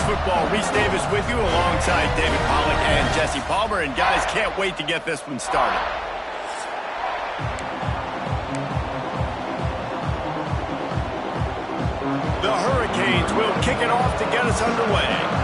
Football. Reese Davis with you alongside David Pollack and Jesse Palmer. And guys, can't wait to get this one started. The Hurricanes will kick it off to get us underway.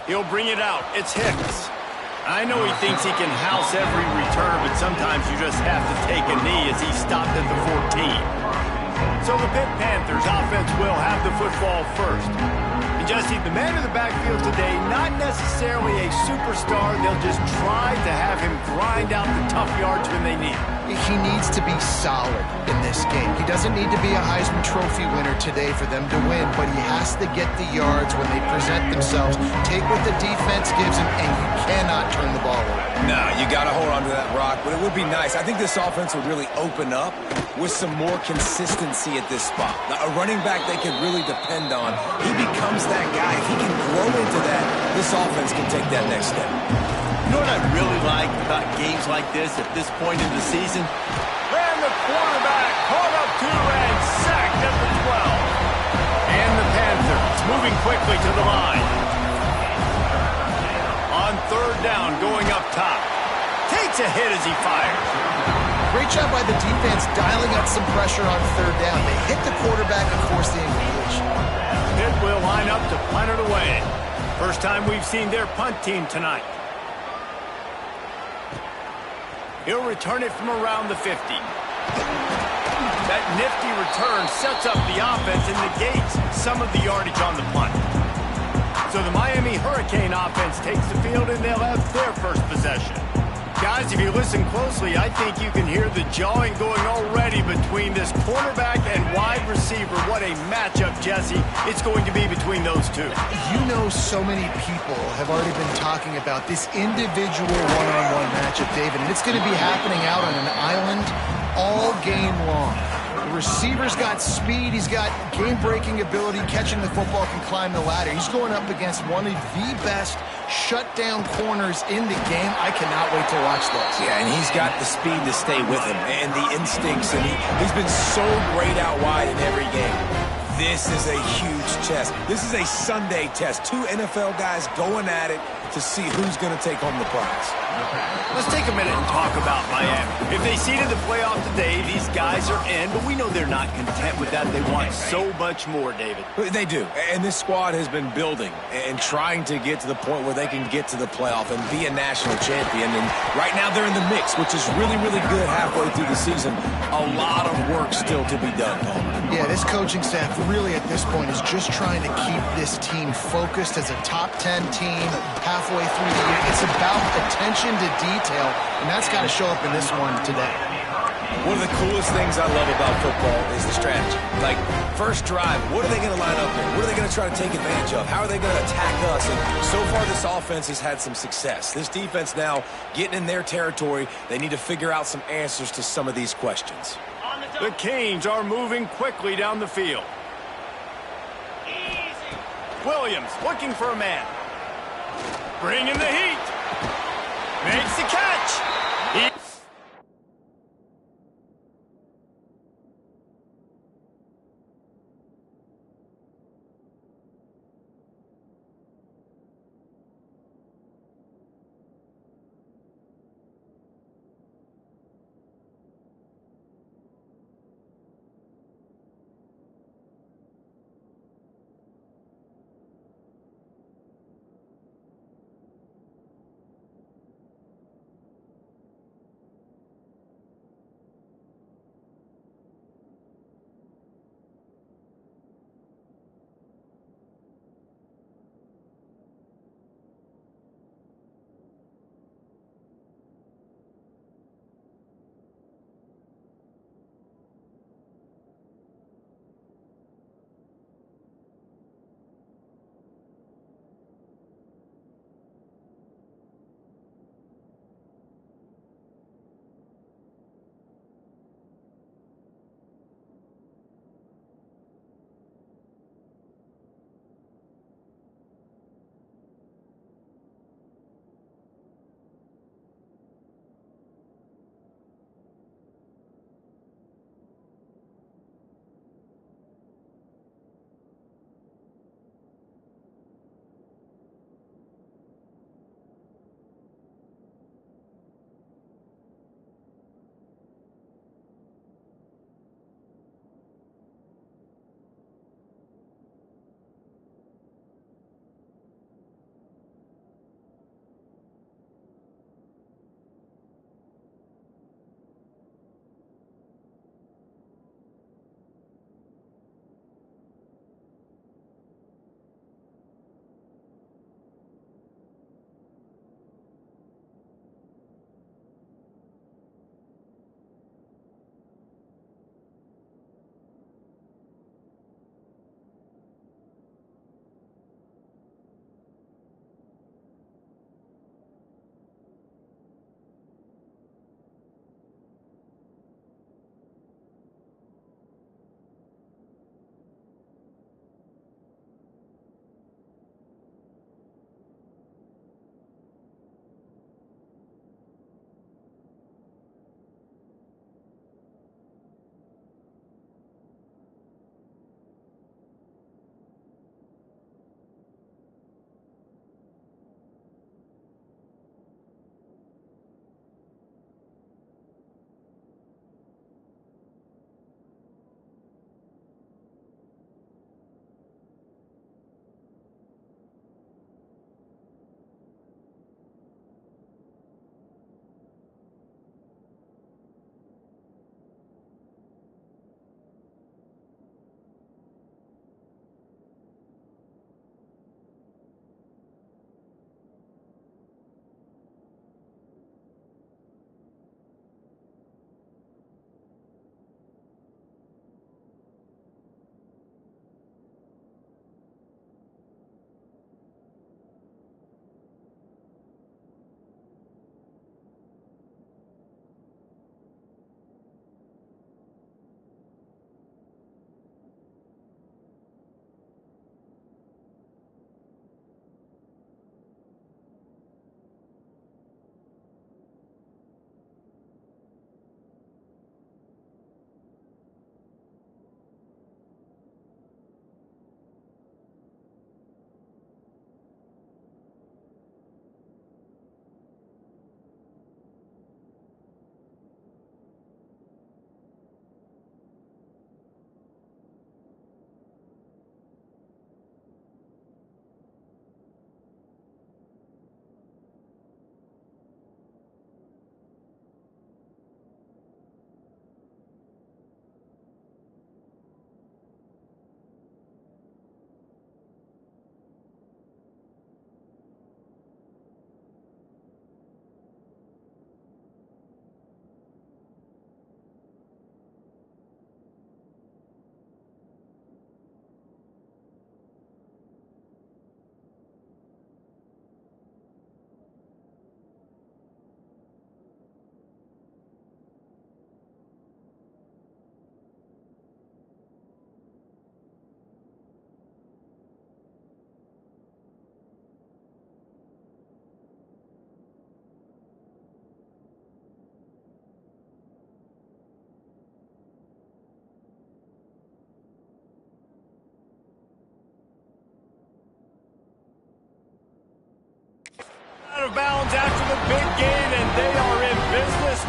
He'll bring it out. It's Hicks. I know he thinks he can house every returner, but sometimes you just have to take a knee as he stopped at the 14. So the Pitt Panthers offense will have the football first. And Jesse, the man in the backfield today, not necessarily a superstar. They'll just try to have him grind out the tough yards when they need it. He needs to be solid in this game. He doesn't need to be a Heisman Trophy winner today for them to win, but he has to get the yards when they present themselves. Take what the defense gives him, and you cannot turn the ball over. No, you got to hold on to that rock, but it would be nice. I think this offense would really open up with some more consistency at this spot. Now, a running back they can really depend on. He becomes that guy. If he can grow into that, this offense can take that next step. You know what I really like about games like this at this point in the season? And the quarterback caught up to and sacked at the 12. And the Panthers moving quickly to the line. On third down, going up top. Takes a hit as he fires. Great job by the defense dialing up some pressure on third down. They hit the quarterback and forced the incompletion. Pitt will line up to punt it away. First time we've seen their punt team tonight. He'll return it from around the 50. That nifty return sets up the offense and negates some of the yardage on the punt. So the Miami Hurricane offense takes the field and they'll have their first possession. Guys, if you listen closely, I think you can hear the jawing going already between this cornerback and wide receiver. What a matchup, Jesse, it's going to be between those two. You know, so many people have already been talking about this individual one-on-one matchup, David, and it's going to be happening out on an island all game long. The receiver's got speed, he's got game-breaking ability, catching the football, can climb the ladder. He's going up against one of the best shutdown corners in the game. I cannot wait to watch this. Yeah, and he's got the speed to stay with him and the instincts, and he's been so great out wide in every game. This is a huge test. This is a Sunday test. Two NFL guys going at it to see who's going to take home the prize. Let's take a minute and talk about Miami. If they seeded the playoff today, these guys are in, but we know they're not content with that. They want so much more, David. They do, and this squad has been building and trying to get to the point where they can get to the playoff and be a national champion. And right now they're in the mix, which is really, really good halfway through the season. A lot of work still to be done, Palmer. Yeah, this coaching staff really at this point is just trying to keep this team focused as a top 10 team halfway through the year. It's about attention to detail, and that's got to show up in this one today. One of the coolest things I love about football is the strategy. Like, first drive, what are they going to line up in? What are they going to try to take advantage of? How are they going to attack us? And so far, this offense has had some success. This defense now getting in their territory, they need to figure out some answers to some of these questions. The Canes are moving quickly down the field. Williams looking for a man. Bringing the heat. Makes the catch.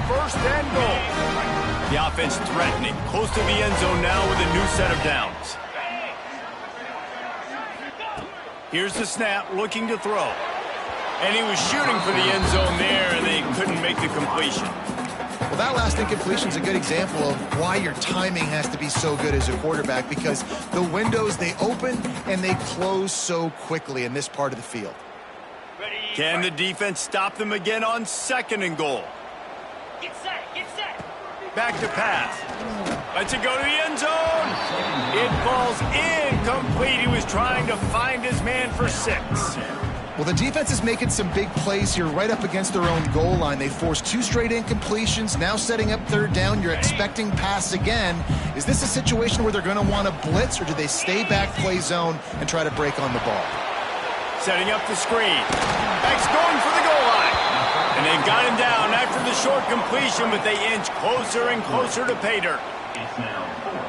first and goal. The offense threatening, close to the end zone now with a new set of downs. Here's the snap, looking to throw. And he was shooting for the end zone there, and they couldn't make the completion. Well, that last incompletion is a good example of why your timing has to be so good as a quarterback, because the windows, they open and they close so quickly in this part of the field. Can the defense stop them again on second and goal? Get set, get set. Back to pass. Lets it go to the end zone. It falls incomplete. He was trying to find his man for 6. Well, the defense is making some big plays here right up against their own goal line. They forced 2 straight incompletions, now setting up third down. You're expecting pass again. Is this a situation where they're going to want to blitz, or do they stay back, play zone, and try to break on the ball? Setting up the screen. Beck's going for the goal line. And they've got him down after the short completion, but they inch closer and closer to pay dirt.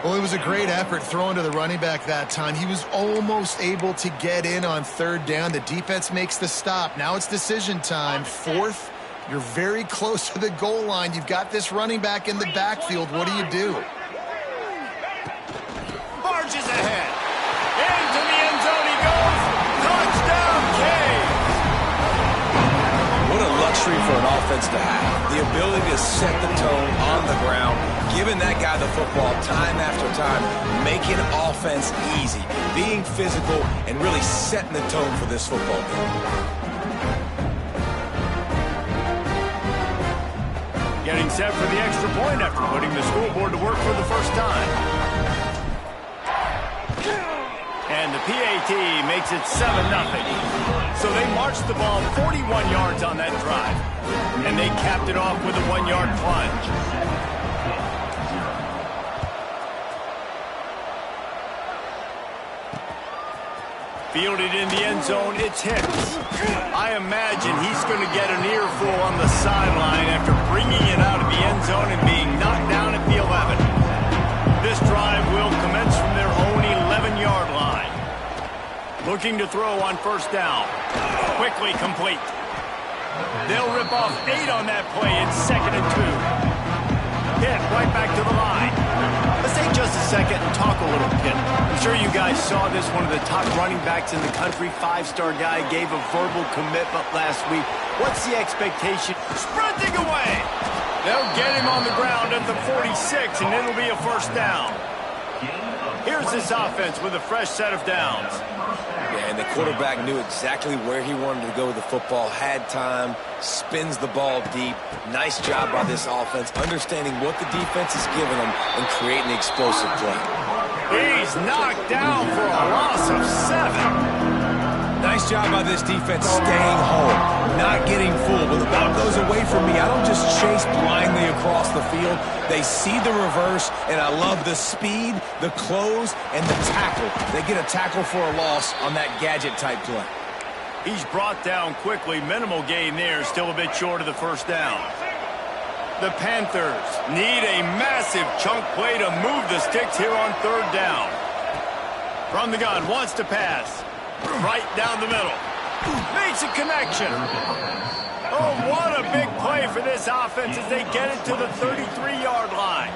Well, it was a great effort throwing to the running back that time. He was almost able to get in on third down. The defense makes the stop. Now it's decision time. 4th, you're very close to the goal line. You've got this running back in the backfield. What do you do? Barges ahead. Into the end zone he goes. Touchdown, Canes. What a luxury for an offense to have. The ability to set the tone on the ground, giving that guy the football time after time, making offense easy, being physical, and really setting the tone for this football game. Getting set for the extra point after putting the scoreboard to work for the first time. And the PAT makes it 7-0. So they marched the ball 41 yards on that drive. And they capped it off with a 1-yard plunge. Fielded in the end zone, it's Hicks. I imagine he's going to get an earful on the sideline after bringing it out of the end zone and being knocked down at the 11. This drive will commence from their own 11-yard line. Looking to throw on first down. Quickly complete. They'll rip off 8 on that play. It's 2nd and 2. Pitt right back to the line. Let's take just a second and talk a little Pitt. I'm sure you guys saw this. One of the top running backs in the country, 5-star guy, gave a verbal commitment last week. What's the expectation? Sprinting away. They'll get him on the ground at the 46, and it'll be a first down. Here's this offense with a fresh set of downs. Yeah, and the quarterback knew exactly where he wanted to go with the football, had time, spins the ball deep. Nice job by this offense, understanding what the defense is giving them and creating the explosive play. He's knocked down for a loss of 7. Nice job by this defense staying home, not getting fooled. When the ball goes away from me, I don't just chase blindly across the field. They see the reverse, and I love the speed, the close, and the tackle. They get a tackle for a loss on that gadget-type play. He's brought down quickly. Minimal gain there, still a bit short of the first down. The Panthers need a massive chunk play to move the sticks here on third down. From the gun, wants to pass. Right down the middle. Makes a connection. Oh, what a big play for this offense as they get it to the 33-yard line.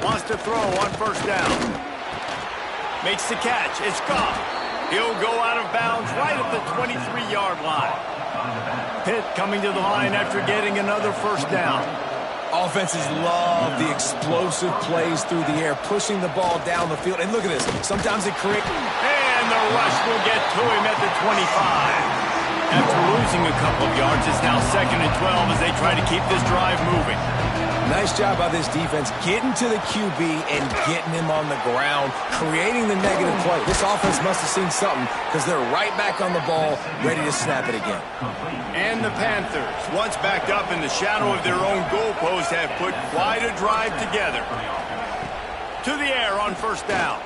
Wants to throw on first down. Makes the catch. It's gone. He'll go out of bounds right at the 23-yard line. Pitt coming to the line after getting another first down. Offenses love the explosive plays through the air, pushing the ball down the field. And look at this. Sometimes it creates... And the rush will get to him at the 25. After losing a couple of yards, it's now 2nd and 12 as they try to keep this drive moving. Nice job by this defense getting to the QB and getting him on the ground, creating the negative play. This offense must have seen something because they're right back on the ball, ready to snap it again. And the Panthers, once backed up in the shadow of their own goalpost, have put quite a drive together. To the air on first down.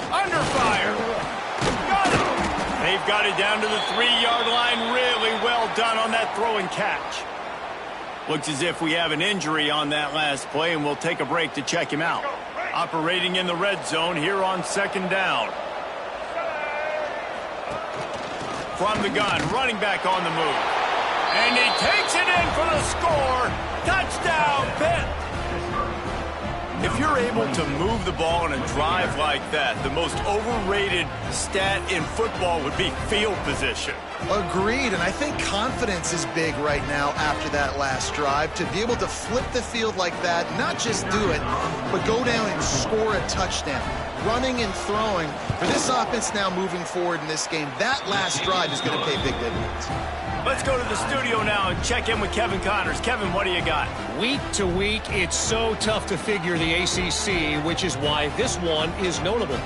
Under fire. Got it. They've got it down to the 3-yard line. Really well done on that throw and catch. Looks as if we have an injury on that last play, and we'll take a break to check him out. Operating in the red zone here on second down. From the gun, running back on the move. And he takes it in for the score. Touchdown, Pitt. If you're able to move the ball in a drive like that, the most overrated stat in football would be field position. Agreed, and I think confidence is big right now after that last drive. To be able to flip the field like that, not just do it, but go down and score a touchdown. Running and throwing, for this offense now moving forward in this game, that last drive is going to pay big dividends. Let's go to the studio now and check in with Kevin Connors. Kevin, what do you got? Week to week, it's so tough to figure the ACC, which is why this one is notable.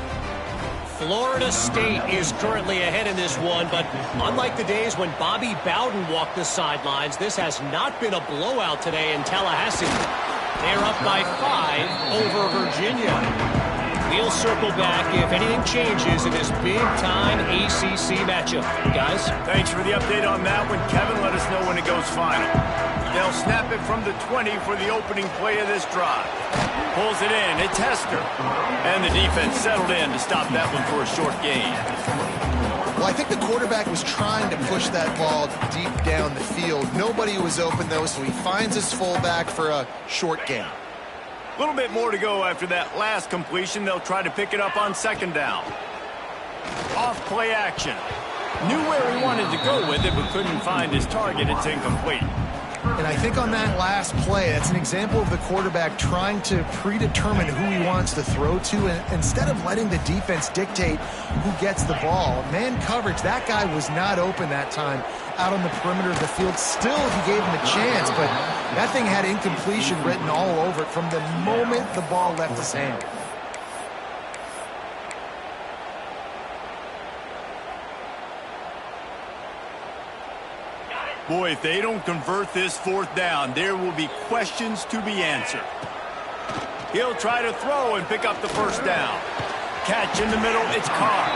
Florida State is currently ahead in this one, but unlike the days when Bobby Bowden walked the sidelines, this has not been a blowout today in Tallahassee. They're up by 5 over Virginia. We'll circle back if anything changes in this big-time ACC matchup. Guys? Thanks for the update on that one. Kevin, let us know when it goes final. They'll snap it from the 20 for the opening play of this drive. Pulls it in. It's Hester. And the defense settled in to stop that one for a short gain. Well, I think the quarterback was trying to push that ball deep down the field. Nobody was open, though, so he finds his fullback for a short gain. A little bit more to go after that last completion. They'll try to pick it up on second down. Off play action. Knew where he wanted to go with it, but couldn't find his target. It's incomplete. And I think on that last play, that's an example of the quarterback trying to predetermine who he wants to throw to, and instead of letting the defense dictate who gets the ball. Man coverage, that guy was not open that time out on the perimeter of the field. Still, he gave him a chance, but that thing had incompletion written all over it from the moment the ball left his hand. Boy, if they don't convert this fourth down, there will be questions to be answered. He'll try to throw and pick up the first down. Catch in the middle, it's Carr.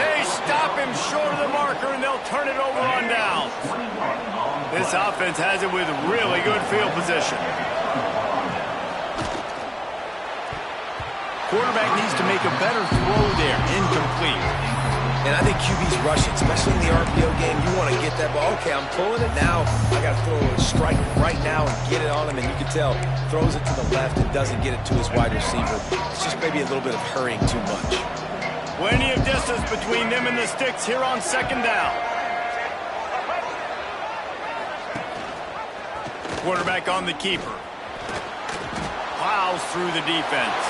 They stop him short of the marker, and they'll turn it over on downs. This offense has it with really good field position. Quarterback needs to make a better throw there. Incomplete. And I think QB's rushing, especially in the RPO game. You want to get that ball. Okay, I'm pulling it now. I got to throw a strike right now and get it on him. And you can tell, throws it to the left and doesn't get it to his wide receiver. It's just maybe a little bit of hurrying too much. Plenty of distance between them and the sticks here on second down. Quarterback on the keeper. Plows through the defense.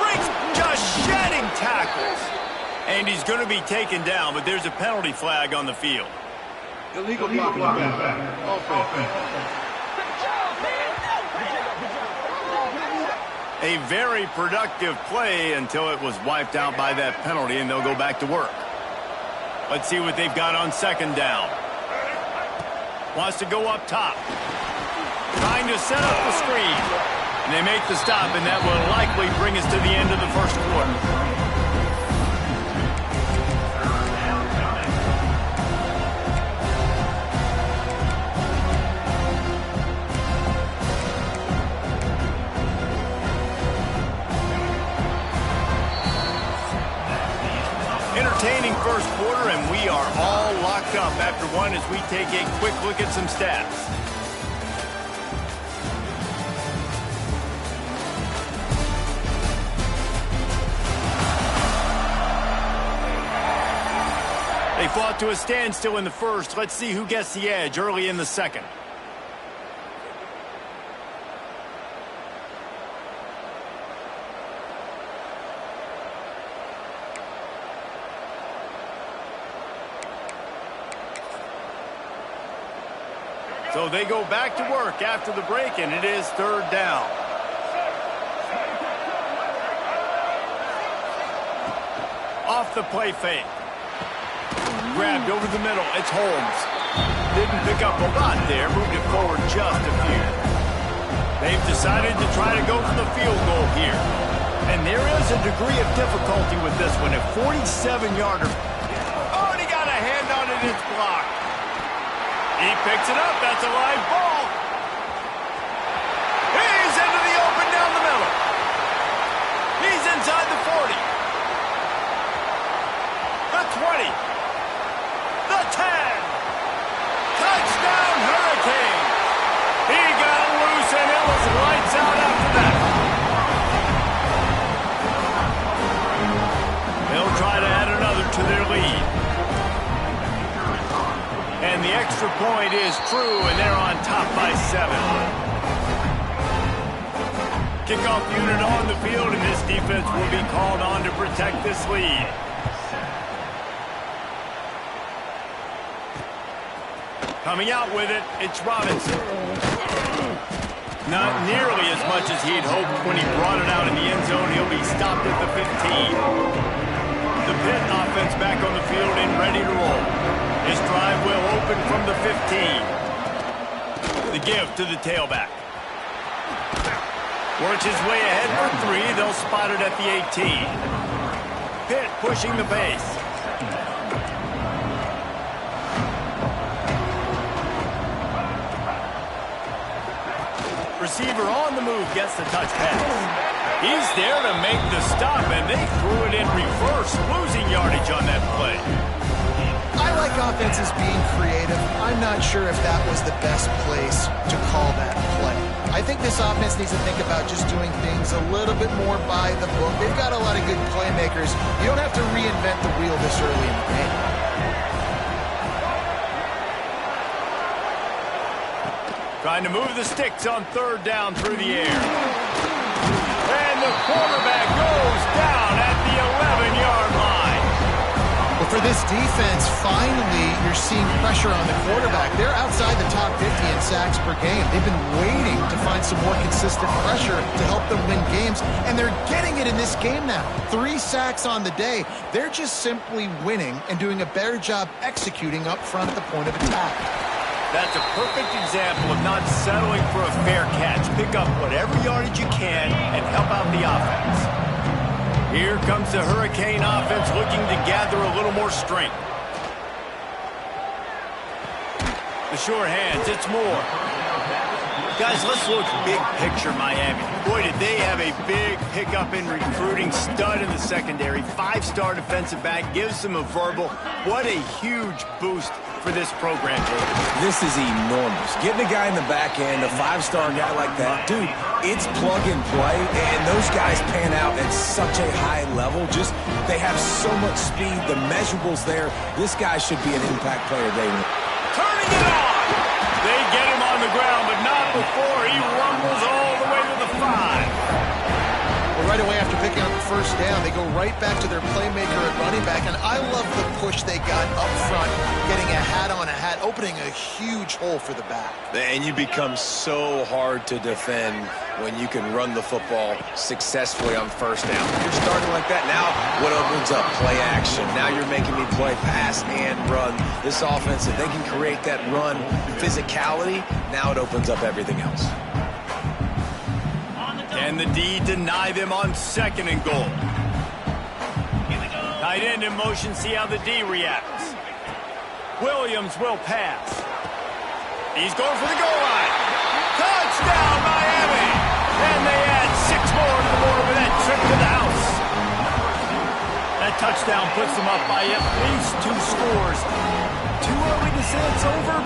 Breaks just shedding tackles. And he's going to be taken down, but there's a penalty flag on the field. Illegal blocking back. Offense. A very productive play until it was wiped out by that penalty, and they'll go back to work. Let's see what they've got on second down. Wants to go up top. Trying to set up the screen. And they make the stop, and that will likely bring us to the end of the first quarter. Entertaining first quarter, and we are all locked up after one as we take a quick look at some stats. They fought to a standstill in the first. Let's see who gets the edge early in the second. So they go back to work after the break, and it is third down. Off the play fake. Grabbed over the middle. It's Holmes. Didn't pick up a lot there. Moved it forward just a few. They've decided to try to go for the field goal here. And there is a degree of difficulty with this one. A 47-yarder. Already got a hand on it. It's blocked. He picks it up. That's a live ball. He's into the open down the middle. He's inside the 40. The 20. The 10. the extra point is true, and they're on top by 7. Kickoff unit on the field, and this defense will be called on to protect this lead. Coming out with it, it's Robinson. Not nearly as much as he'd hoped when he brought it out in the end zone. He'll be stopped at the 15. The Pitt offense back on the field and ready to roll. This drive will open from the 15. The give to the tailback. Works his way ahead for 3. They'll spot it at the 18. Pitt pushing the pace. Receiver on the move gets the touch pass. He's there to make the stop, and they threw it in reverse, losing yardage on that play. I like offenses being creative. I'm not sure if that was the best place to call that play. I think this offense needs to think about just doing things a little bit more by the book. They've got a lot of good playmakers. You don't have to reinvent the wheel this early in the game. Trying to move the sticks on 3rd down through the air. And the quarterback goes down at the 11-yard line. Well, for this defense, finally, you're seeing pressure on the quarterback. They're outside the top 50 in sacks per game. They've been waiting to find some more consistent pressure to help them win games, and they're getting it in this game now. 3 sacks on the day. They're just simply winning and doing a better job executing up front at the point of attack. That's a perfect example of not settling for a fair catch. Pick up whatever yardage you can and help out the offense. Here comes the Hurricane offense looking to gather a little more strength. The sure hands, it's Moore. Guys, let's look big picture Miami. Boy, did they have a big pickup in recruiting. Stud in the secondary. 5-star defensive back. Gives them a verbal. What a huge boost for this program, David. This is enormous. Getting a guy in the back end, a 5-star guy like that, dude, it's plug and play, and those guys pan out at such a high level. Just, they have so much speed, the measurables there. This guy should be an impact player, David. Turning it on! They get him on the ground, but not before he rumbles all the way to the 5. Well, right away after picking up the 1st down, they go right back to their playmaker at running back, and I love the push they got up front, getting a hat on a hat, opening a huge hole for the back. And you become so hard to defend when you can run the football successfully on 1st down. You're starting like that. Now what opens up? Play action. Now you're making me play pass and run. This offense, if they can create that run physicality, now it opens up everything else. Can the D deny them on 2nd and goal? Tight end in motion, see how the D reacts. Williams will pass. He's going for the goal line. Touchdown, Miami! And they add 6 more to the board with that trip to the house. That touchdown puts them up by at least 2 scores. Too early to say it's over?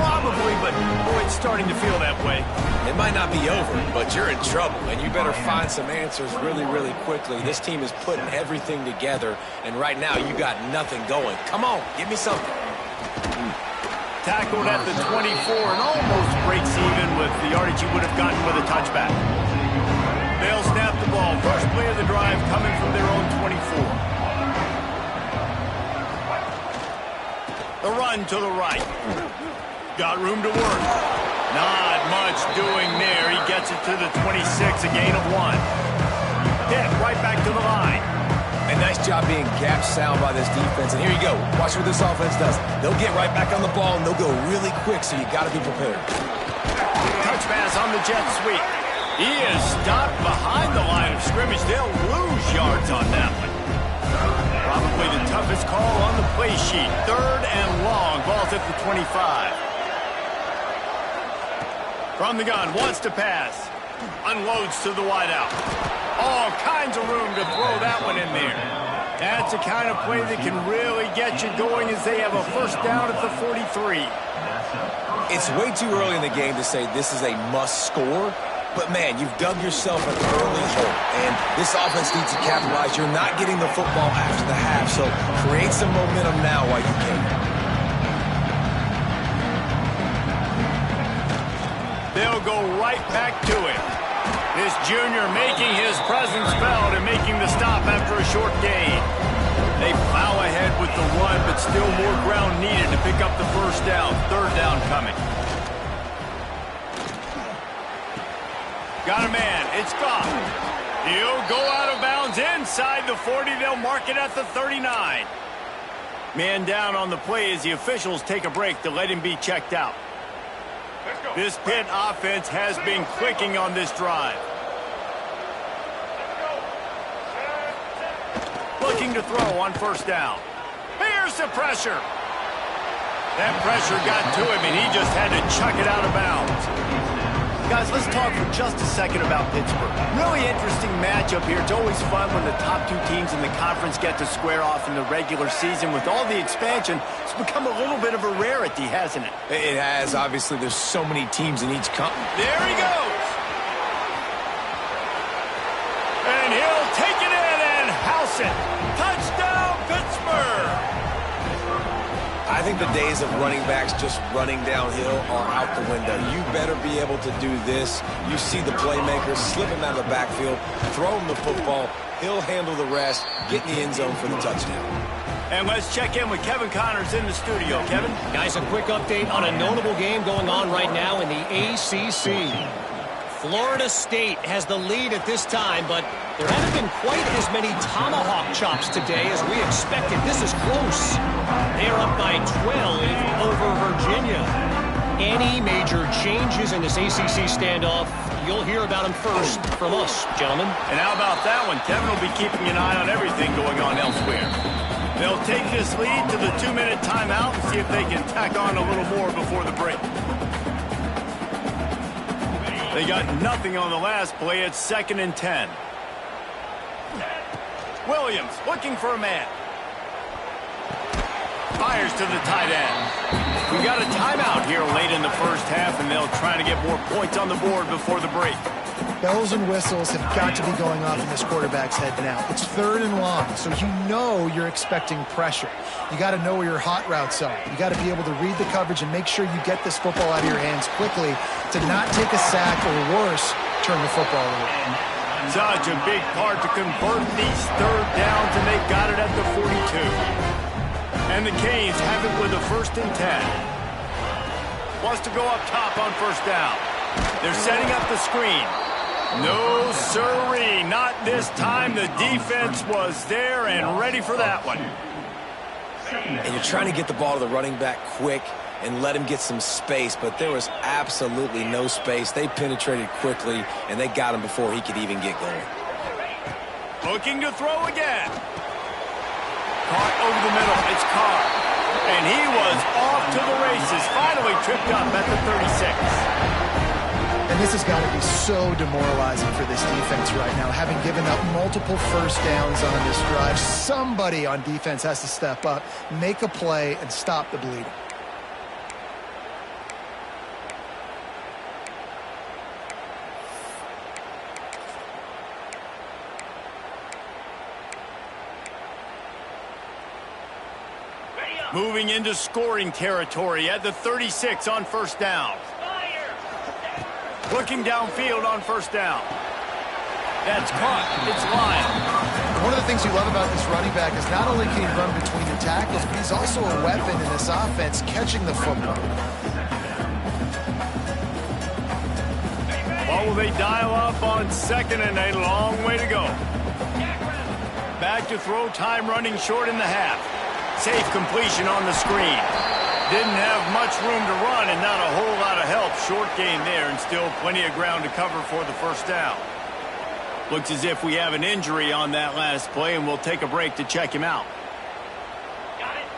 Probably, but boy, it's starting to feel that way. It might not be over, but you're in trouble, and you better find some answers really, really quickly. This team is putting everything together, and right now you got nothing going. Come on, give me something. Tackled at the 24 and almost breaks even with the yardage he would have gotten with a touchback. They'll snap the ball. First play of the drive coming from their own 24. The run to the right. Got room to work. Not much doing there. He gets it to the 26, a gain of 1. Hit right back to the line. A nice job being gap sound by this defense. And here you go. Watch what this offense does. They'll get right back on the ball, and they'll go really quick, so you got to be prepared. Touch pass on the jet sweep. He is stopped behind the line of scrimmage. They'll lose yards on that one. Probably the toughest call on the play sheet. 3rd and long. Ball's at the 25. From the gun, wants to pass. Unloads to the wideout. All kinds of room to throw that one in there. That's the kind of play that can really get you going as they have a 1st down at the 43. It's way too early in the game to say this is a must score. But, man, you've dug yourself an early hole, and this offense needs to capitalize. You're not getting the football after the half, so create some momentum now while you can. They'll go right back to it. This junior making his presence felt and making the stop after a short gain. They plow ahead with the run, but still more ground needed to pick up the first down. Third down coming. Got a man. It's gone. He'll go out of bounds inside the 40. They'll mark it at the 39. Man down on the play as the officials take a break to let him be checked out. This Pitt offense has been clicking on this drive. Looking to throw on first down. Here's the pressure. That pressure got to him, and he just had to chuck it out of bounds. Guys, let's talk for just a second about Pittsburgh. Really interesting matchup here. It's always fun when the top two teams in the conference get to square off in the regular season. With all the expansion, it's become a little bit of a rarity, hasn't it? It has. Obviously, there's so many teams in each conference. There he goes. And he'll take it in and house it. Touchdown, Pittsburgh. I think the days of running backs just running downhill are out the window. You better be able to do this. You see the playmakers, slip him out of the backfield, throw him the football. He'll handle the rest, get in the end zone for the touchdown. And let's check in with Kevin Connors in the studio. Kevin? Guys, a quick update on a notable game going on right now in the ACC. Florida State has the lead at this time, but there haven't been quite as many tomahawk chops today as we expected. This is close. They are up by 12 over Virginia. Any major changes in this ACC standoff, you'll hear about them first from us, gentlemen. And how about that one? Kevin will be keeping an eye on everything going on elsewhere. They'll take this lead to the 2-minute timeout and see if they can tack on a little more before the break. They got nothing on the last play. It's 2nd and 10. Williams looking for a man. Fires to the tight end. We got a timeout here late in the first half, and they'll try to get more points on the board before the break. Bells and whistles have got to be going off in this quarterback's head now. It's 3rd and long, so you know you're expecting pressure. You got to know where your hot routes are. You got to be able to read the coverage and make sure you get this football out of your hands quickly to not take a sack or worse, turn the football over. Such a big part to convert these third downs, and they got it at the 42. And the Canes have it with a 1st and 10. Wants to go up top on first down. They're setting up the screen. No, sirree, not this time. The defense was there and ready for that one. And you're trying to get the ball to the running back quick and let him get some space, but there was absolutely no space. They penetrated quickly, and they got him before he could even get going. Looking to throw again. Caught over the middle. It's Carr. And he was off to the races. Finally tripped up at the 36. And this has got to be so demoralizing for this defense right now, having given up multiple first downs on this drive. Somebody on defense has to step up, make a play, and stop the bleeding. Moving into scoring territory at the 36 on first down. Looking downfield on first down. That's caught. It's Lyle. One of the things you love about this running back is not only can he run between the tackles, but he's also a weapon in this offense catching the football. What will they dial up on 2nd and a long way to go? Back to throw, time running short in the half. Safe completion on the screen. Didn't have much room to run and not a whole lot of help. Short gain there and still plenty of ground to cover for the first down. Looks as if we have an injury on that last play, and we'll take a break to check him out.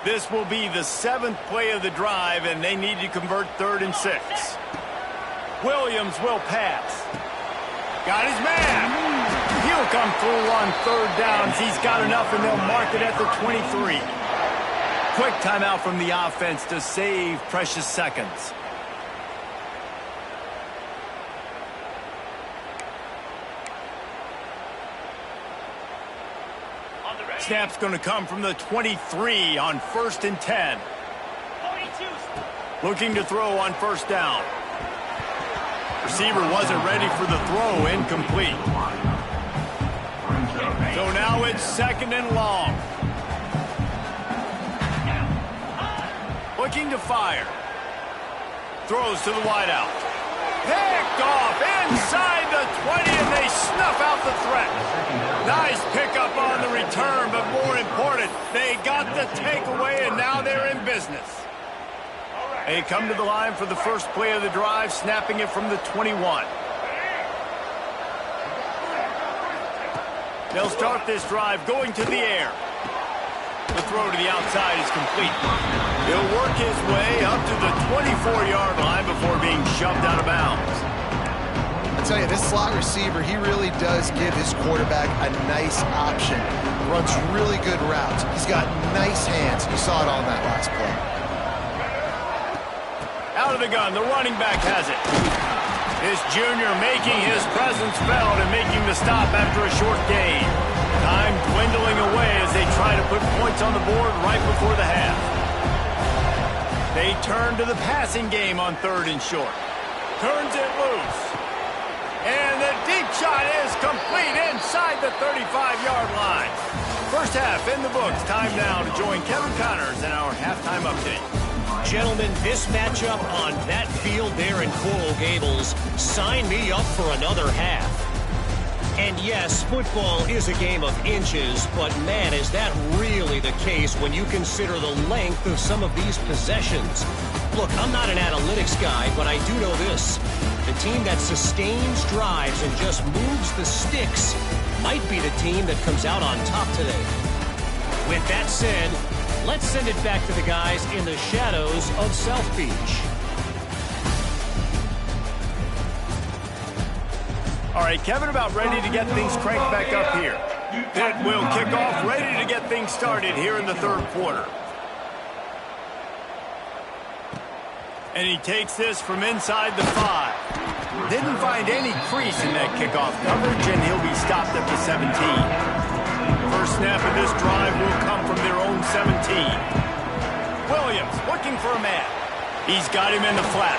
This will be the 7th play of the drive, and they need to convert 3rd and 6. Williams will pass. Got his man. He'll come through on 3rd downs. He's got enough, and they'll mark it at the 23. Quick timeout from the offense to save precious seconds. Snap's going to come from the 23 on 1st and 10. 42. Looking to throw on first down. receiver wasn't ready for the throw, incomplete. So now it's 2nd and long. Looking to fire. Throws to the wideout. Picked off inside the 20, and they snuff out the threat. Nice pickup on the return, but more important, they got the takeaway, and now they're in business. They come to the line for the first play of the drive, snapping it from the 21. They'll start this drive going to the air. The throw to the outside is complete. He'll work his way up to the 24-yard line before being shoved out of bounds. I tell you, this slot receiver, he really does give his quarterback a nice option. Runs really good routes. He's got nice hands. You saw it on that last play. Out of the gun, the running back has it. This junior making his presence felt and making the stop after a short gain. Time dwindling away as they try to put points on the board right before the half. They turn to the passing game on 3rd and short. Turns it loose. And the deep shot is complete inside the 35-yard line. First half in the books. Time now to join Kevin Connors in our halftime update. Gentlemen, this matchup on that field there in Coral Gables, sign me up for another half. And yes, football is a game of inches, but man, is that really the case when you consider the length of some of these possessions. Look, I'm not an analytics guy, but I do know this. The team that sustains drives and just moves the sticks might be the team that comes out on top today. With that said, let's send it back to the guys in the shadows of South Beach. All right, Kevin, about ready to get things cranked back up here. Pitt will kick off, ready to get things started here in the 3rd quarter. And he takes this from inside the 5. Didn't find any crease in that kickoff coverage, and he'll be stopped at the 17. First snap of this drive will come from their own 17. Williams looking for a man. He's got him in the flat.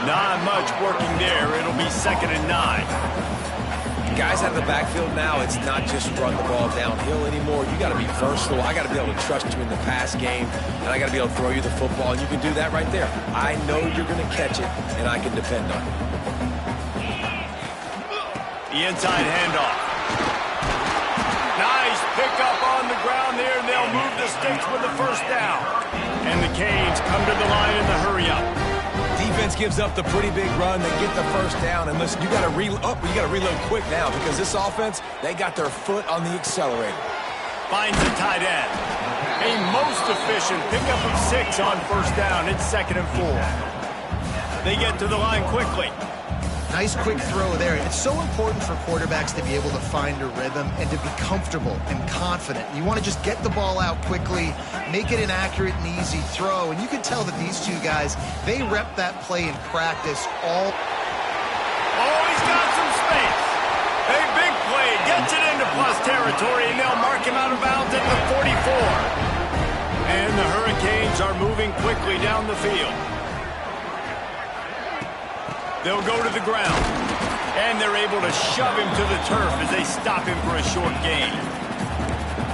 Not much working there. It'll be 2nd and 9. Guys out of the backfield now, it's not just run the ball downhill anymore. You got to be versatile. I got to be able to trust you in the pass game, and I got to be able to throw you the football, and you can do that right there. I know you're going to catch it, and I can depend on it. The inside handoff. Nice pickup on the ground there, and they'll move the sticks with the first down. And the Canes come to the line in the hurry-up. Defense gives up the pretty big run. They get the first down, and listen, you got to reload quick now because this offense, they got their foot on the accelerator. Finds the tight end. A most efficient pickup of 6 on first down. It's 2nd and 4. They get to the line quickly. Nice quick throw there. It's so important for quarterbacks to be able to find a rhythm and to be comfortable and confident. You want to just get the ball out quickly, make it an accurate and easy throw. And you can tell that these two guys, they rep that play in practice all. Oh, he's got some space. A big play gets it into plus territory, and they'll mark him out of bounds at the 44. And the Hurricanes are moving quickly down the field. They'll go to the ground, and they're able to shove him to the turf as they stop him for a short gain.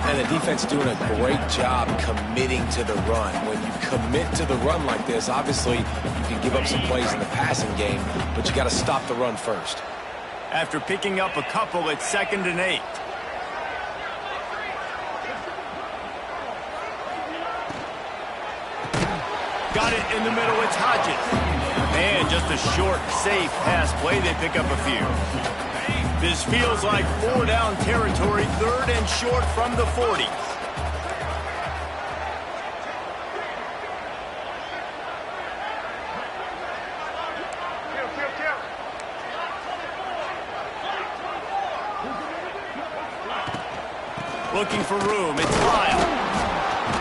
And the defense doing a great job committing to the run. When you commit to the run like this, obviously you can give up some plays in the passing game, but you got to stop the run first. After picking up a couple, it's 2nd and 8. Got it in the middle, it's Hodges. And just a short, safe pass play, they pick up a few. This feels like 4 down territory, 3rd and short from the 40. Looking for room, it's Lyle.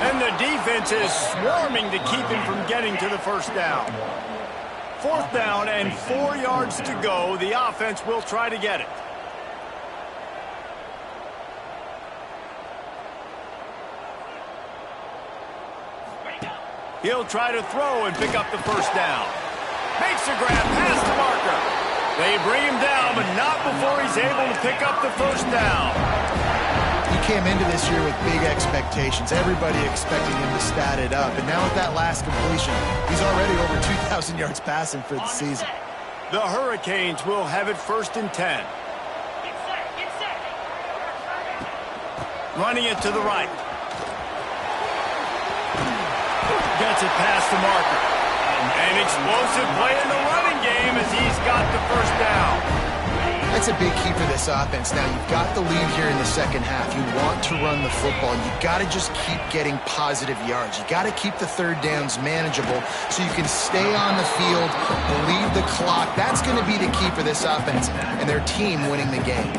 And the defense is swarming to keep him from getting to the first down. 4th down and 4 yards to go. The offense will try to get it. He'll try to throw and pick up the first down. Makes a grab past the marker. They bring him down, but not before he's able to pick up the first down. He came into this year with big expectations. Everybody expecting him to stat it up. And now with that last completion, he's already over 2,000 yards passing for the season. The Hurricanes will have it 1st and 10. Get set. Running it to the right. Gets it past the marker. An explosive play in the running game as he's got the first down. That's a big key for this offense. Now, you've got the lead here in the second half. You want to run the football. You've got to just keep getting positive yards. You've got to keep the third downs manageable so you can stay on the field, bleed the clock. That's going to be the key for this offense and their team winning the game.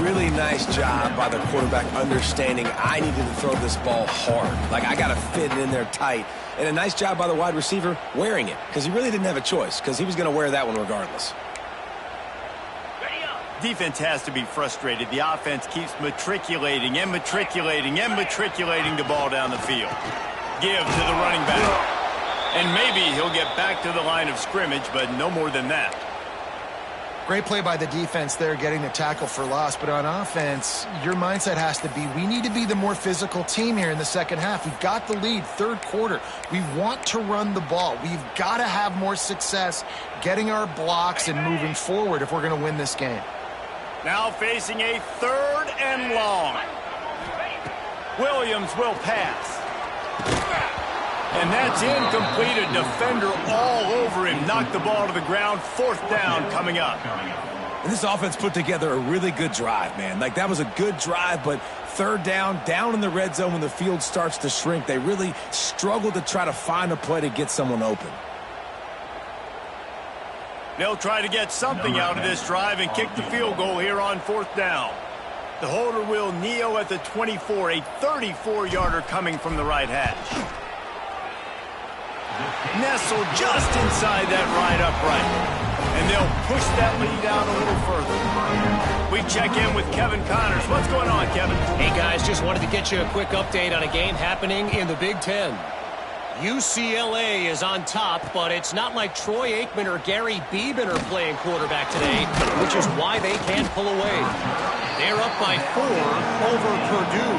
Really nice job by the quarterback understanding I needed to throw this ball hard. Like, I got to fit it in there tight. And a nice job by the wide receiver wearing it because he really didn't have a choice because he was going to wear that one regardless. Defense has to be frustrated. The offense keeps matriculating and matriculating and matriculating the ball down the field. Give to the running back. And maybe he'll get back to the line of scrimmage, but no more than that. Great play by the defense there, getting the tackle for loss. But on offense, your mindset has to be, we need to be the more physical team here in the second half. We've got the lead, third quarter. We want to run the ball. We've got to have more success getting our blocks and moving forward if we're going to win this game. Now facing a 3rd and long. Williams will pass. And that's incomplete. A defender all over him. Knocked the ball to the ground. 4th down coming up. And this offense put together a really good drive, man. Like, that was a good drive, but 3rd down in the red zone when the field starts to shrink. They really struggled to try to find a play to get someone open. They'll try to get something out of this drive and kick the field goal here on 4th down. The holder will kneel at the 24, a 34-yarder coming from the right hash. Nestled just inside that right upright. And they'll push that lead out a little further. We check in with Kevin Connors. What's going on, Kevin? Hey, guys, just wanted to get you a quick update on a game happening in the Big Ten. UCLA is on top, but it's not like Troy Aikman or Gary Beeman are playing quarterback today, which is why they can't pull away. They're up by 4 over Purdue.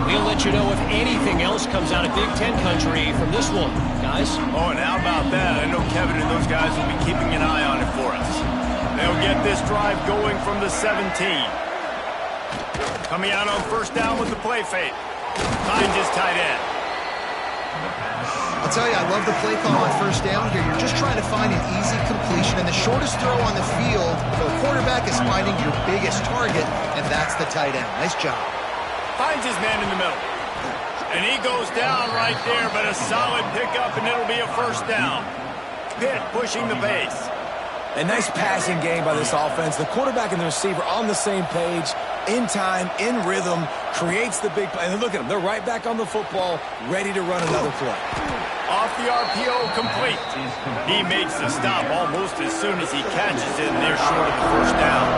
We'll let you know if anything else comes out of Big Ten country from this one, guys. Oh, and how about that? I know Kevin and those guys will be keeping an eye on it for us. They'll get this drive going from the 17. Coming out on 1st down with the play fake. Finds his tight end. I'll tell you, I love the play call on 1st down here. You're just trying to find an easy completion, and the shortest throw on the field for the quarterback is finding your biggest target, and that's the tight end. Nice job. Finds his man in the middle. And he goes down right there, but a solid pickup, and it'll be a 1st down. Pitt pushing the pace. A nice passing game by this offense. The quarterback and the receiver on the same page, in time, in rhythm, creates the big play. And look at them. They're right back on the football, ready to run another play. Off the RPO, complete. He makes the stop almost as soon as he catches it, and they're short of the 1st down.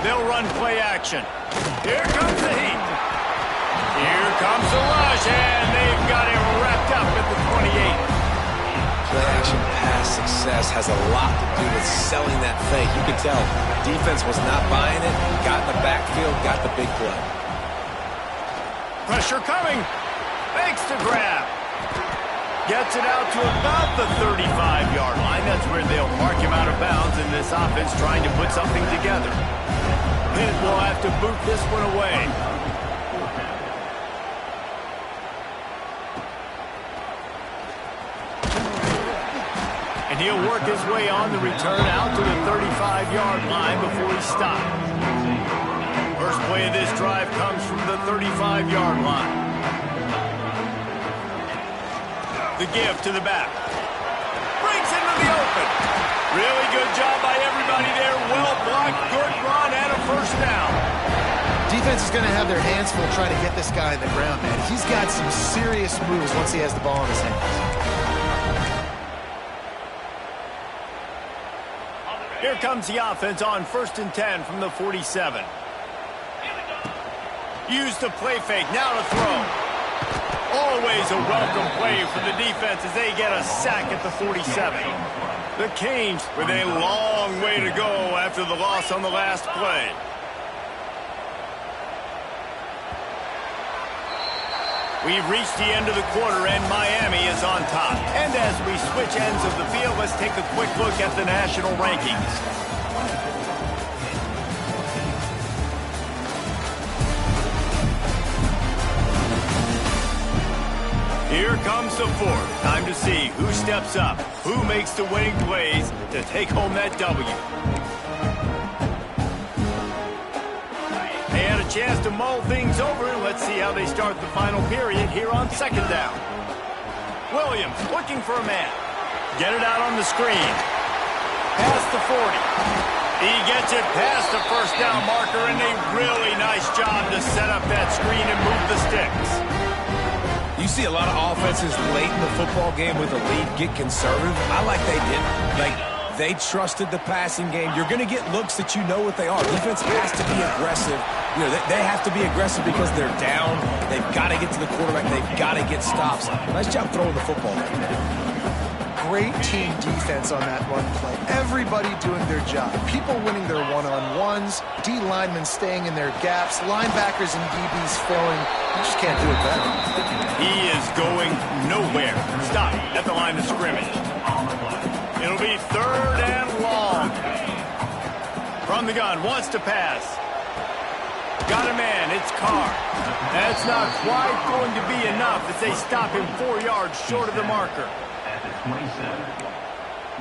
They'll run play action. Here comes the heat. Here comes the rush, and they've got him wrapped up at the 28. Play action pass success has a lot to do with selling that fake. You can tell defense was not buying it, got in the backfield, got the big play. Pressure coming. Makes the grab. Gets it out to about the 35-yard line. That's where they'll mark him out of bounds, and this offense trying to put something together. Pitt will have to boot this one away. And he'll work his way on the return out to the 35-yard line before he stops. First play of this drive comes from the 35-yard line. The give to the back. Brings into the open. Really good job by everybody there. Well blocked, good run, and a 1st down. Defense is going to have their hands full trying to get this guy in the ground, man. He's got some serious moves once he has the ball in his hands. Here comes the offense on 1st and 10 from the 47. Use the play fake. Now to throw. Always a welcome play for the defense as they get a sack at the 47. The Canes with a long way to go after the loss on the last play. We've reached the end of the quarter, and Miami is on top. And as we switch ends of the field, let's take a quick look at the national rankings. Here comes the fourth. Time to see who steps up, who makes the winning plays to take home that W. They had a chance to mull things over. Let's see how they start the final period here on second down. Williams looking for a man. Get it out on the screen. Past the 40. He gets it past the first down marker, and a really nice job to set up that screen and move the sticks. You see a lot of offenses late in the football game with a lead get conservative. I like they didn't. They trusted the passing game. You're going to get looks that you know what they are. Defense has to be aggressive. You know, they have to be aggressive because they're down. They've got to get to the quarterback. They've got to get stops. Nice job throwing the football. Great team defense on that run play. Everybody doing their job. People winning their one-on-ones. D linemen staying in their gaps. Linebackers and DBs filling. You just can't do it better. He is going nowhere. Stop at the line of scrimmage. It'll be third and long. From the gun, wants to pass. Got a man, it's Carr. That's not quite going to be enough as they stop him 4 yards short of the marker. At the 27.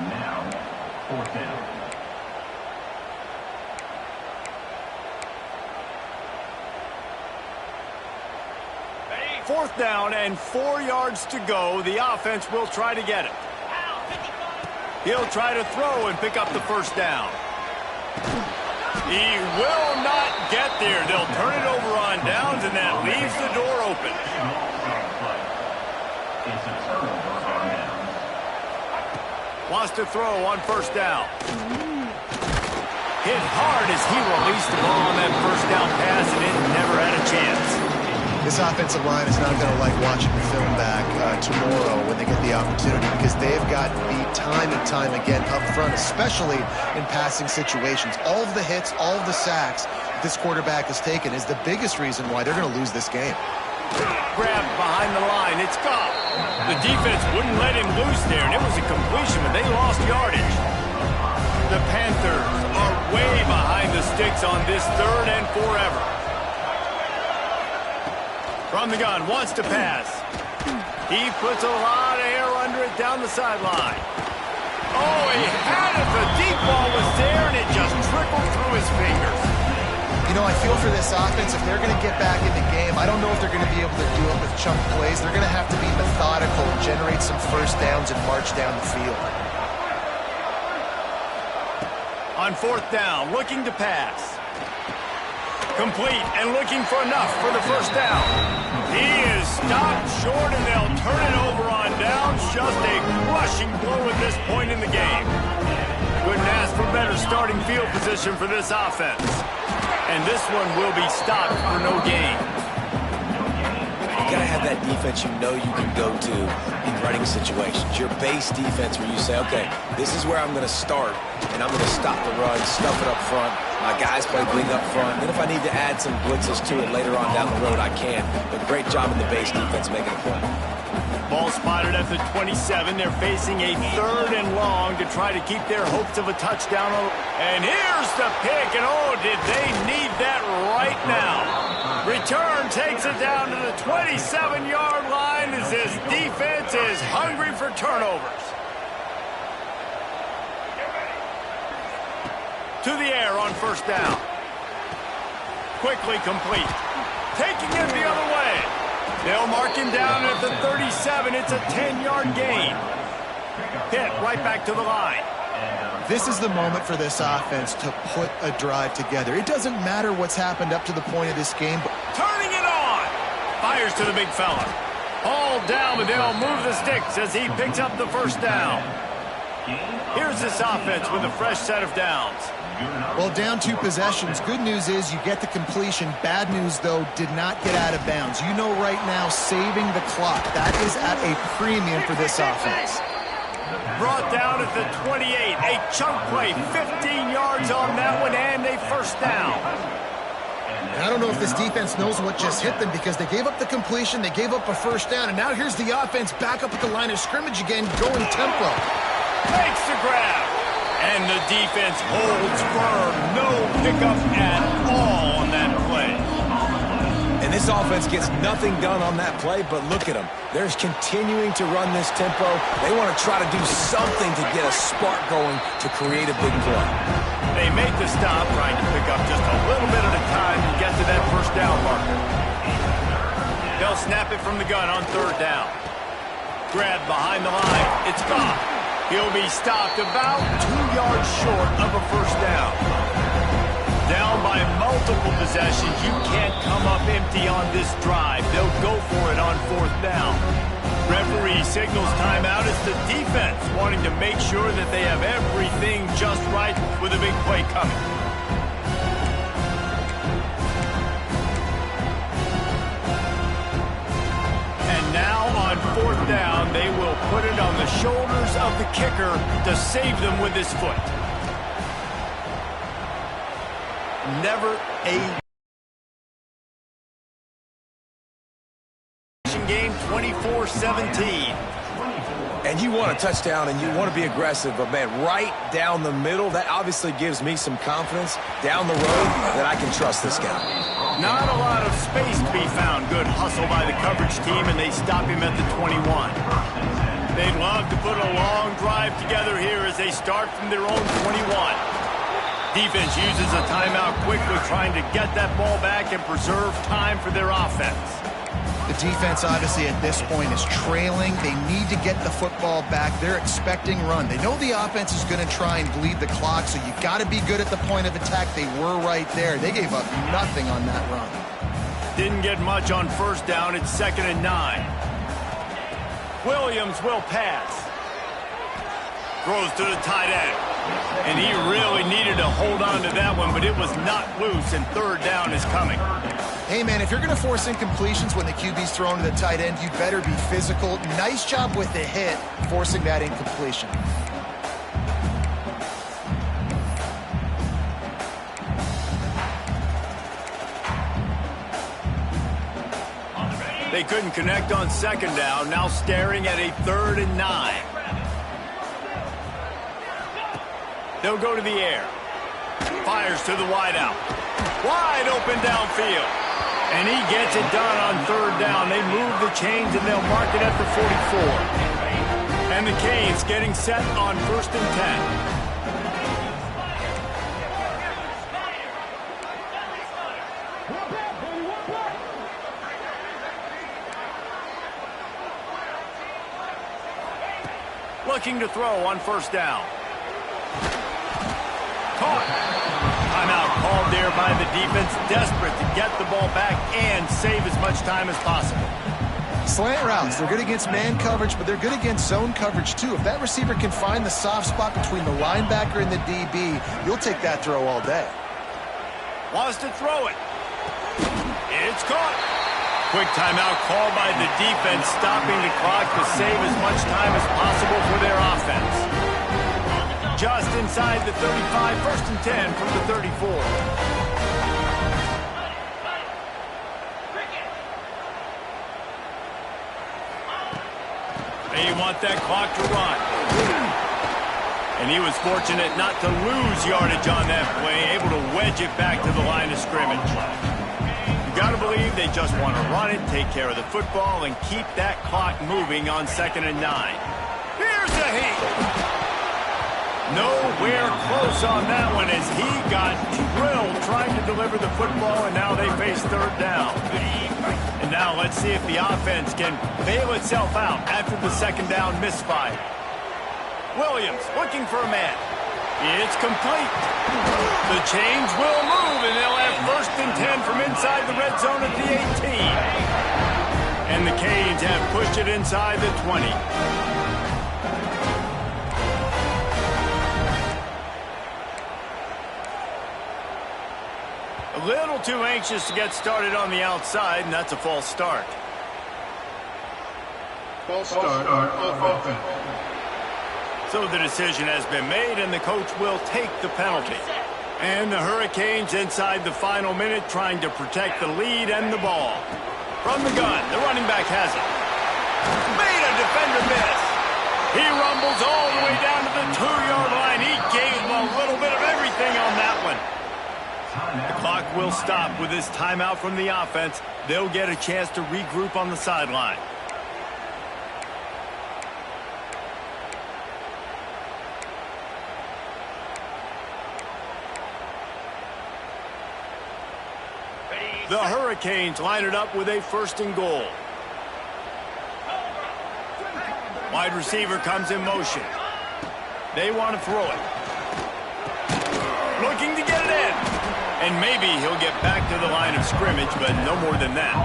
Now, fourth down. Fourth down and 4 yards to go. The offense will try to get it. He'll try to throw and pick up the first down. He will not get there. They'll turn it over on downs, and that leaves the door open. Wants to throw on first down. Hit hard as he released the ball on that first down pass, and it never had a chance. This offensive line is not going to like watching the film back tomorrow when they get the opportunity because they've got beat time and time again up front, especially in passing situations. All of the hits, all of the sacks this quarterback has taken is the biggest reason why they're going to lose this game. Grabbed behind the line. It's Goff. The defense wouldn't let him loose there, and it was a completion, but they lost yardage. The Panthers are way behind the sticks on this third and forever. From the gun, wants to pass. He puts a lot of air under it down the sideline. Oh, he had it. The deep ball was there, and it just trickled through his fingers. You know, I feel for this offense, if they're going to get back in the game, I don't know if they're going to be able to do it with chunk plays. They're going to have to be methodical and generate some first downs and march down the field. On fourth down, looking to pass. Complete and looking for enough for the first down. He is stopped short, and they'll turn it over on downs. Just a crushing blow at this point in the game. Couldn't ask for better starting field position for this offense. And this one will be stopped for no gain. You got to have that defense you know you can go to in running situations. Your base defense where you say, okay, this is where I'm going to start, and I'm going to stop the run, stuff it up front. My guys play wing up front. Then if I need to add some blitzes to it later on down the road, I can. But great job in the base defense making a play. Ball spotted at the 27. They're facing a third and long to try to keep their hopes of a touchdown. And here's the pick, and oh, did they need that right now. Return takes it down to the 27-yard line as this defense is hungry for turnovers. To the air on first down. Quickly complete. Taking it the other way. They'll mark him down at the 37. It's a 10-yard gain. Hit right back to the line. This is the moment for this offense to put a drive together. It doesn't matter what's happened up to the point of this game. Turning it on. Fires to the big fella. All down, but they'll move the sticks as he picks up the first down. Here's this offense with a fresh set of downs. Well, down 2 possessions. Good news is you get the completion. Bad news, though, did not get out of bounds. You know right now, saving the clock, that is at a premium for this offense. Brought down at the 28. A chunk play, 15 yards on that one, and a first down. And I don't know if this defense knows what just hit them because they gave up the completion, they gave up a first down, and now here's the offense back up at the line of scrimmage again, going tempo. Makes the grab. And the defense holds firm. No pickup at all on that play. And this offense gets nothing done on that play, but look at them. They're continuing to run this tempo. They want to try to do something to get a spark going to create a big play. They make the stop, trying to pick up just a little bit at a time to get to that first down marker. They'll snap it from the gun on third down. Grab behind the line. It's gone. He'll be stopped about 2 yards short of a first down. Down by multiple possessions, you can't come up empty on this drive. They'll go for it on fourth down. Referee signals timeout. It's the defense wanting to make sure that they have everything just right with a big play coming. And now on fourth down, they will put it on the shoulders of the kicker to save them with his foot. Never a game, 24-17. And you want a touchdown and you want to be aggressive, but man, right down the middle, that obviously gives me some confidence down the road that I can trust this guy. Not a lot of space to be found. Good hustle by the coverage team, and they stop him at the 21. They'd love to put a long drive together here as they start from their own 21. Defense uses a timeout quickly, trying to get that ball back and preserve time for their offense. The defense, obviously, at this point is trailing. They need to get the football back. They're expecting run. They know the offense is going to try and bleed the clock, so you got to be good at the point of attack. They were right there. They gave up nothing on that run. Didn't get much on first down. It's 2nd and 9. Williams will pass. Throws to the tight end. And he really needed to hold on to that one, but it was not loose, and third down is coming. Hey, man, if you're going to force incompletions when the QB's thrown to the tight end, you better be physical. Nice job with the hit, forcing that incompletion. They couldn't connect on second down, now staring at a 3rd and 9. They'll go to the air. Fires to the wideout. Wide open downfield. And he gets it done on third down. They move the chains and they'll mark it at the 44. And the Canes getting set on 1st and 10. Looking to throw on first down. Caught. Timeout called there by the defense, desperate to get the ball back and save as much time as possible. Slant routes, they're good against man coverage, but they're good against zone coverage too. If that receiver can find the soft spot between the linebacker and the DB, you'll take that throw all day. Wants to throw it. It's caught. Quick timeout called by the defense, stopping the clock to save as much time as possible for their offense. Just inside the 35, 1st and 10 from the 34. They want that clock to run. And he was fortunate not to lose yardage on that play, able to wedge it back to the line of scrimmage. You got to believe they just want to run it, take care of the football, and keep that clock moving on 2nd and 9. Here's the heat. Nowhere close on that one as he got drilled trying to deliver the football, and now they face third down. And now let's see if the offense can bail itself out after the 2nd down misfire. Williams looking for a man. It's complete. The chains will move, and they'll have 1st and 10 from inside the red zone at the 18. And the Canes have pushed it inside the 20. little too anxious to get started on the outside, and that's a false start. False start. Offense. So the decision has been made, and the coach will take the penalty. And the Hurricanes inside the final minute trying to protect the lead and the ball. From the gun, the running back has it. Made a defender miss. He rumbles all the way down to the 2-yard line. He gave him a little bit of everything on that one. The clock will stop with this timeout from the offense. They'll get a chance to regroup on the sideline. The Hurricanes line it up with a 1st and goal. Wide receiver comes in motion. They want to throw it. Looking to get it in. And maybe he'll get back to the line of scrimmage, but no more than that.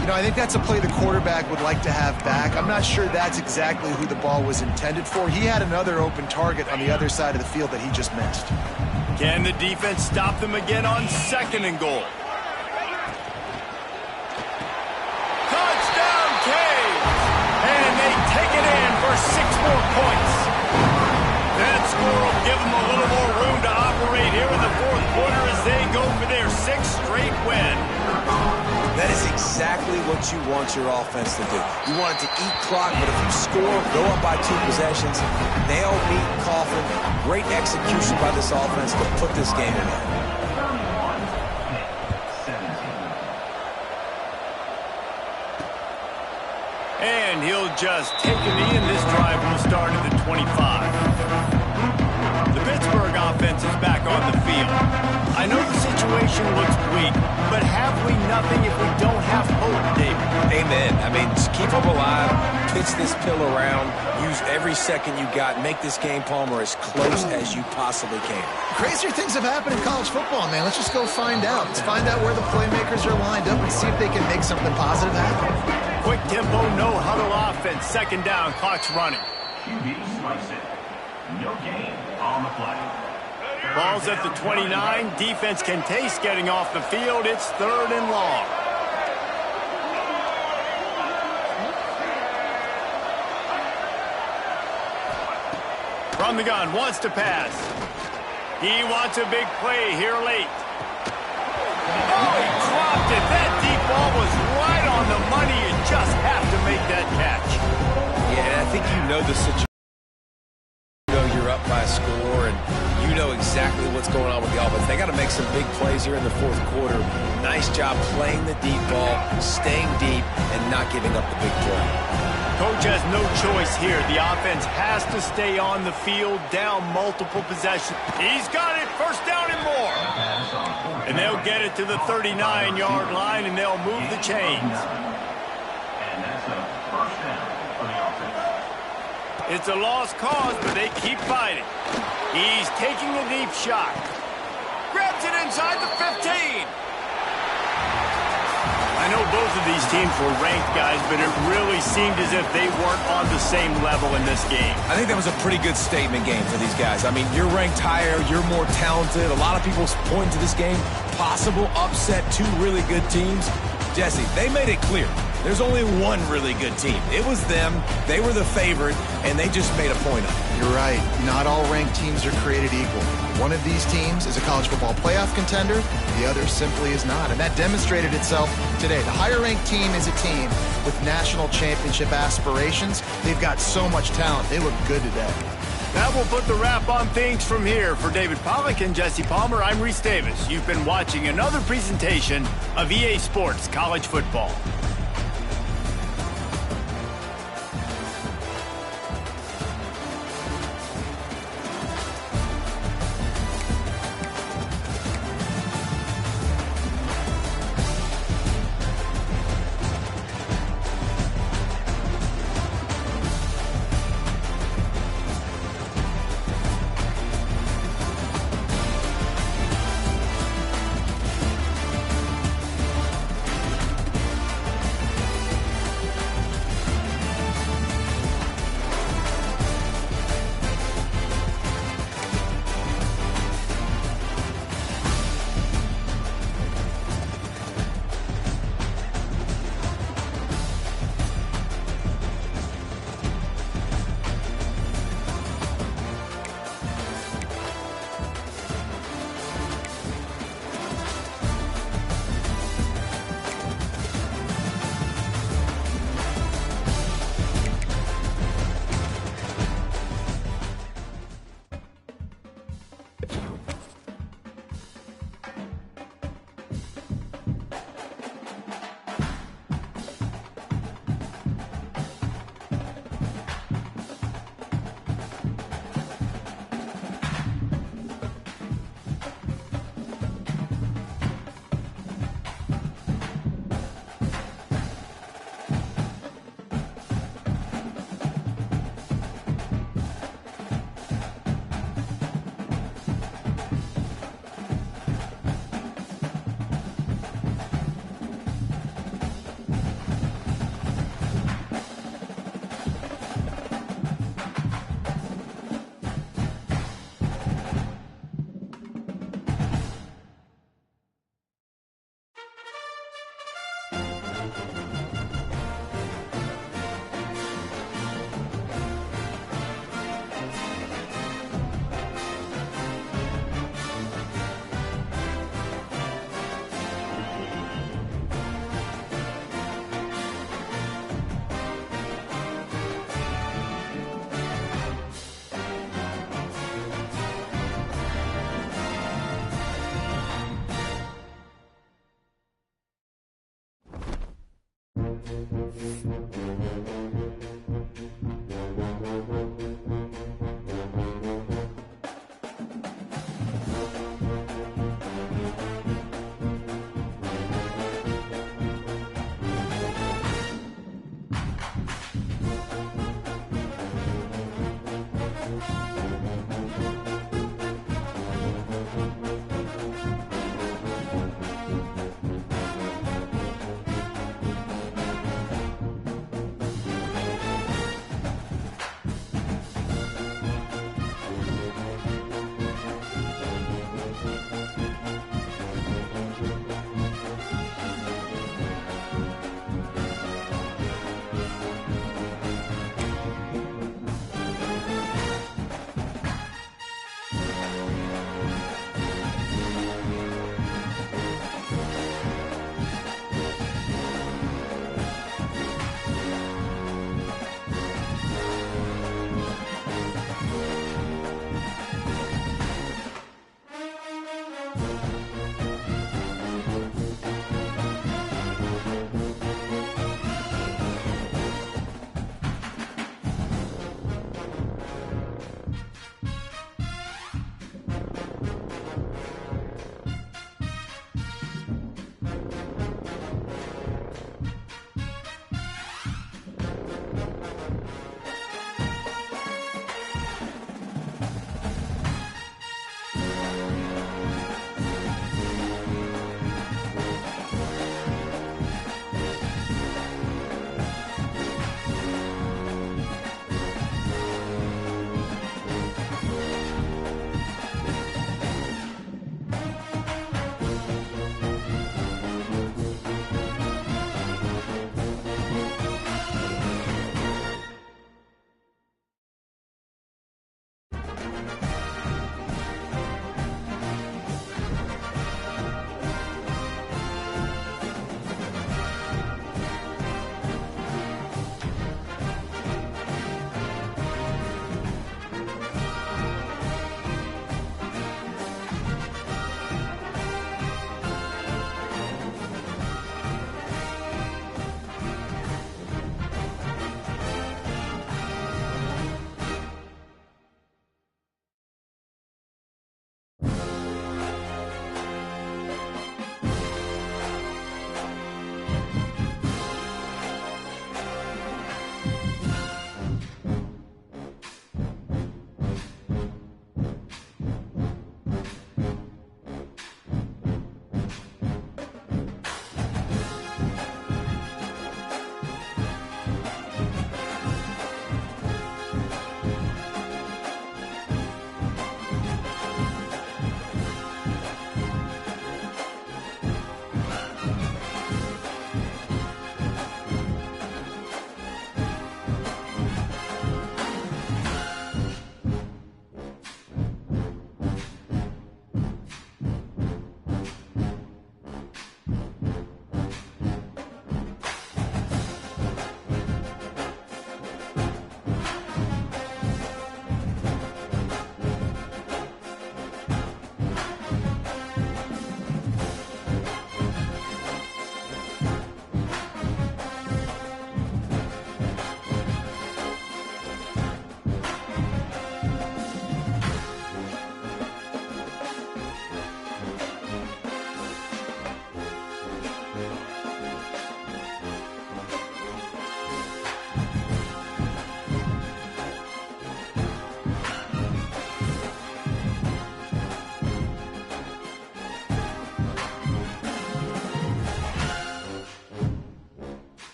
You know, I think that's a play the quarterback would like to have back. I'm not sure that's exactly who the ball was intended for. He had another open target on the other side of the field that he just missed. Can the defense stop them again on 2nd and goal? Touchdown, Canes! And they take it in for 6 more points. That score will give them a little more room to operate here in the 4th quarter as they go for their 6th straight win. That is exactly what you want your offense to do. You want it to eat clock, but if you score, go up by 2 possessions, nail, meet, coffin. Great execution by this offense to put this game away. And he'll just take a knee, and this drive will start at the 25. The Pittsburgh offense is back on the field. I know the situation looks bleak, but have we nothing if we don't have hope, David? Amen. I mean, just keep them alive, pitch this pill around, use every second you got, make this game, Palmer, as close as you possibly can. Crazier things have happened in college football, man. Let's just go find out. Let's find out where the playmakers are lined up and see if they can make something positive happen. Quick tempo, no huddle offense. 2nd down, clock's running. QB slice it. No gain on the play. Ball's at the 29. Defense can taste getting off the field. It's 3rd and long. From the gun, wants to pass. He wants a big play here late. Oh, he dropped it. That deep ball was right on the money. You just have to make that catch. Yeah, and I think you know the situation. You know you're up by a score, and you know exactly what's going on with the offense. They got to make some big plays here in the 4th quarter. Nice job playing the deep ball, staying deep, and not giving up the big play. Coach has no choice here. The offense has to stay on the field, down multiple possessions. He's got it, 1st down and more. And they'll get it to the 39-yard line, and they'll move the chains. And that's a 1st down for the offense. It's a lost cause, but they keep fighting. He's taking a deep shot. Grabs it inside the 15. I know both of these teams were ranked, guys, but it really seemed as if they weren't on the same level in this game. I think that was a pretty good statement game for these guys. I mean, you're ranked higher, you're more talented. A lot of people point to this game, possible upset, 2 really good teams. Jesse, they made it clear. There's only one really good team. It was them. They were the favorite, and they just made a point of it. You're right. Not all ranked teams are created equal. One of these teams is a college football playoff contender. The other simply is not. And that demonstrated itself today. The higher-ranked team is a team with national championship aspirations. They've got so much talent. They look good today. That will put the wrap on things from here. For David Pollack and Jesse Palmer, I'm Reese Davis. You've been watching another presentation of EA Sports College Football.